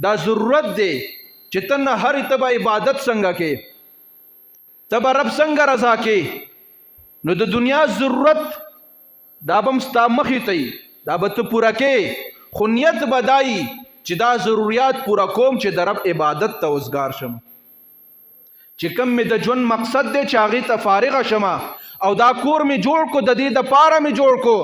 دا ضرورت دی چې ته نه هر ته به عبادت څنګه کې ته به رب څنګه رضا کې نو د دنیا ضرورت دا به هم ستا مخې ته وي دا به ته پوره کې خو نیت به دا وي چې دا ضروریات پوره کوم چې د رب عبادت ته وزګار شم چې کوم مې د ژوند مقصد دی چې هغې ته فارغه شمه او دا کور مې جوړ کو د دې دپاره مې جوړ کو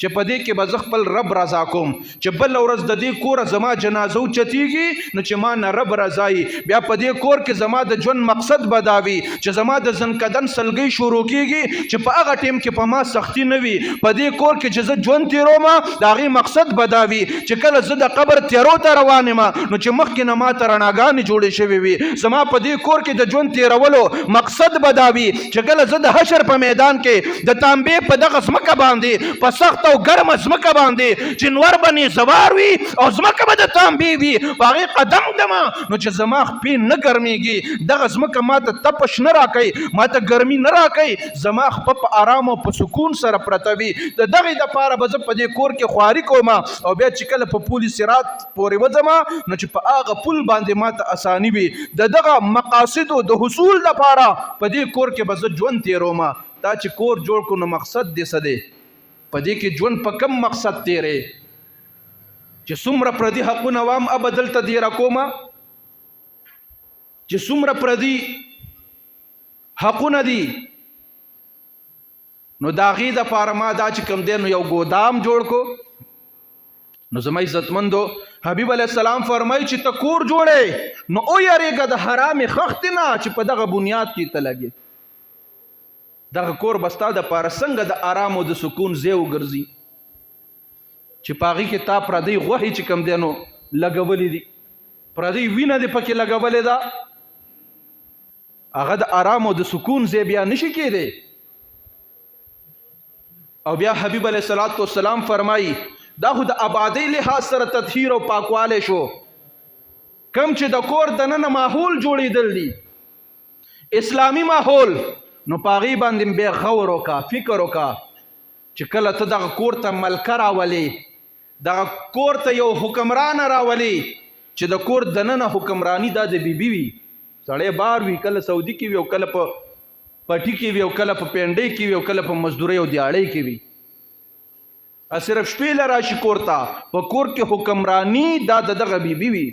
چې په دې کې به زه خپل رب رضا کوم چې بله ورځ د دې کوره زما جنازه اوچتېږي نو چې ما نه رب رضا وي بیا په دې کور کې زما د ژوند مقصد به دا وي چې زما د زنکدن سلګۍ شروع کېږي چې په هغه ټیم کې په ما سختي نه وي په دې کور کې چې زه ژوند تېروم د هغې مقصد به دا وي چې کله زه د قبر تېرو ته روان یم نو چې مخکې نه ما ته رڼاګانې جوړې شوې وي زما په دې کور کې د ژوند تېرولو مقصد به دا وي چې کله زه د حشر په میدان کې د تانبې په دغه ځمکه باندې په سخت او ګرمه ځمکه باندې چې نور به نیزوار وي او ځمکه به د تانبې وي په هغې قدم دمه نو چې زما خپې نه ګرمېږي دغه ځمکه ما ته تپش نه راکوي ما ته ګرمي نه راکوي زما خپه په ارام او په سکون سره پرته وي د دغې دپاره به زه په دې کور کې خواري کوم او بیا چې کله په پول صراط پورې وځم نو چې په هغه پل باندې ما ته اساني وي د دغه مقاصدو د حصول دپاره په دې کور کې به زه ژوند تېروم دا چې کور جوړ کړو نو مقصد دې څه دی په دې کې ژوند په کم مقصد تیرې چې څومره پردي حقونه وام اب دلته دې راکومه چې څومره پردي حقونه دي نو د هغې دپاره ما دا چې کوم دی نو یو ګودام جوړ کو نو زما عزتمندو حبیب علیه السلام فرمایي چې ته کور جوړې نو ویرېږه د حرامې خښتې نه چې په دغه بنیاد کې ته لګې دغه کور به ستا دپاره څنګه د ارام او د سکون ځای وګرځي چې په هغې کې تا پردۍ غوښې چې کوم دی نو لګولې دي پردۍ وینه دې پکې لګولې ده هغه د ارام او د سکون ځای بیا نشي کېدی او بیا حبیب علیه السلام فرمایي دا خو د آبادۍ لحاظ سره تطهیر او پاکوالی شو کم چې د کور دننه ماحول جوړېدل دي اسلامي ماحول نو په هغې باندې بیا غور وکړه فکر وکړه چې کله ته دغه کور ته ملکه راولې دغه کور ته یو حکمرانه راولې چې د کور دننه حکمرانی دا د بیبي وي سړی بار وي کله سعودي کې وي او کله په پټي کې وي او کله په پینډۍ کې وي او کله په مزدورۍ او دیاړۍ کې وي صرف شپې له راشي کور ته په کور کې حکمرانی دا د دغه بیبي وي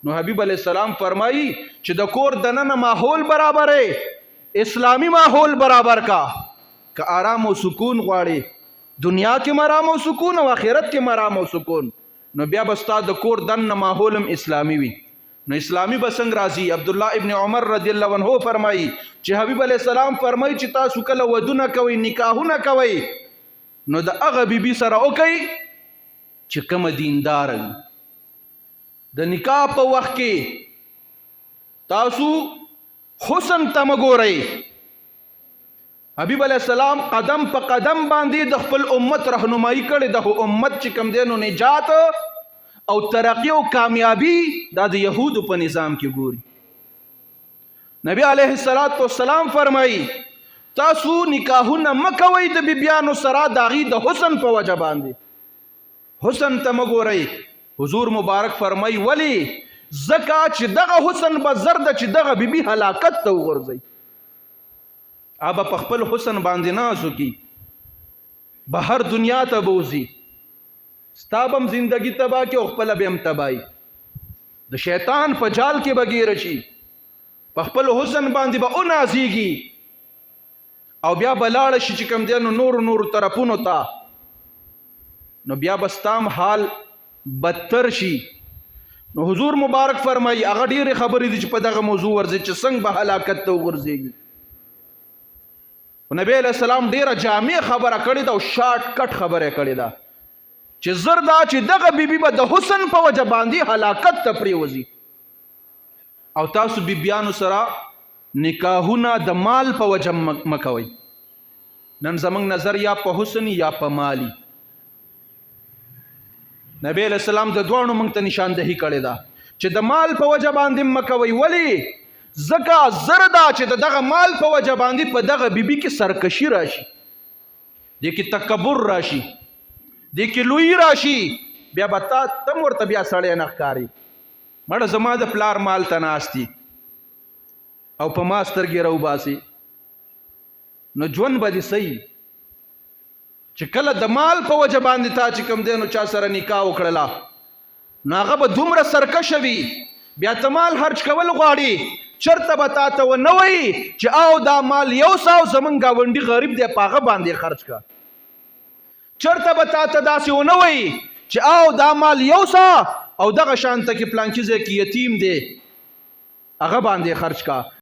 نو حبیب علیه السلام فرمایي چې د کور دننه ماحول برابرې اسلامی ماحول برابر کا که آرام و سکون غواړي دنیا کې مرام او سکون او آخرت کې مرام او سکون نو بیا به ستا د کور دننه ماحول هم اسلامي وي نو اسلامي به څنګه راځي عبدالله ابن عمر رضی الله عنه فرمایي چې حبیب علیه السلام فرمایي چې تاسو کله ودونه کوئ نکاحونه کوئ نو د هغه بیبي سره وکئ چې کومه دیندار د نکاح په وخت کې تاسو حسن ته مه ګورئ حبیب علیه السلام قدم په قدم باندې د خپل امت رهنمایي کړې د امت چې کوم دی نو نجات او ترقی او کامیابی دا د یهودو په نظام کې ګوري نبی علیه السلام فرمایي تاسو نکاحونه مه کوئ د بیبیانو سره د هغې د حسن په وجه باندې حسن ته مه ګورئ حضور مبارک فرمایي ولې ځکه چې دغه حسن به زر ده چې دغه بیبي هلاکت ته وغورځوي هغه په خپل حسن باندې ناز وکړي بهر دنیا ته به وځي ستا به هم زندګي تباه کړي او خپله به هم تباهي د شیطان په جال کې به ګیره شي په خپل حسن باندې به ونازېږي او بیا به لاړه شي چې کوم دی نو نورو طرفونو ته نو بیا به ستا هم حال بدتر شي نو حضور مبارک فرمایي هغه ډېرې خبرې دي چې په دغه موضوع ورځي چې څنګه به هلاکت ته وغورځېږي نبی علیه السلام ډېره جامع خبره کړې ده او شارټ کټ خبره کړې ده چې زر دا چې دغه بیبي به د حسن په وجه باندې هلاکت ته پرېوځي او تاسو بیبیانو سره نکاحونه د مال په وجه مه کوئ نن زموږ نظر یا په حسن یا په مالی نبی علیہ السلام د دواړو موږ ته نشاندهي کړې ده چې د مال په وجه باندې مه کوئ ولې ځکه زر ده چې د دغه مال په وجه باندې په دغه بیبي کې سرکشي راشي دې کې تکبر راشي دې کې لوی راشي بیا به تم ورته بیا سړی نه ښکاري مړه زما د پلار مال ته ناست دي او په ما سترګې راوباسي نو ژوند به دې صحیح چې کله د مال په وجه باندې تا چې کوم دی نو چا سره نکاح وکړله نو هغه به دومره سرکشه وي بیا ته مال خرج کول غواړي چرته به تا ته ونه وایي چې او دا مال 100 زمونږ ګاونډي غریب دی په هغه باندې خرج کړه چرته به تا ته داسې ونه وایي چې او دا مال 100 او دغه شانته کې پلانکي ځای کې یتیم دی هغه باندې خرج کړه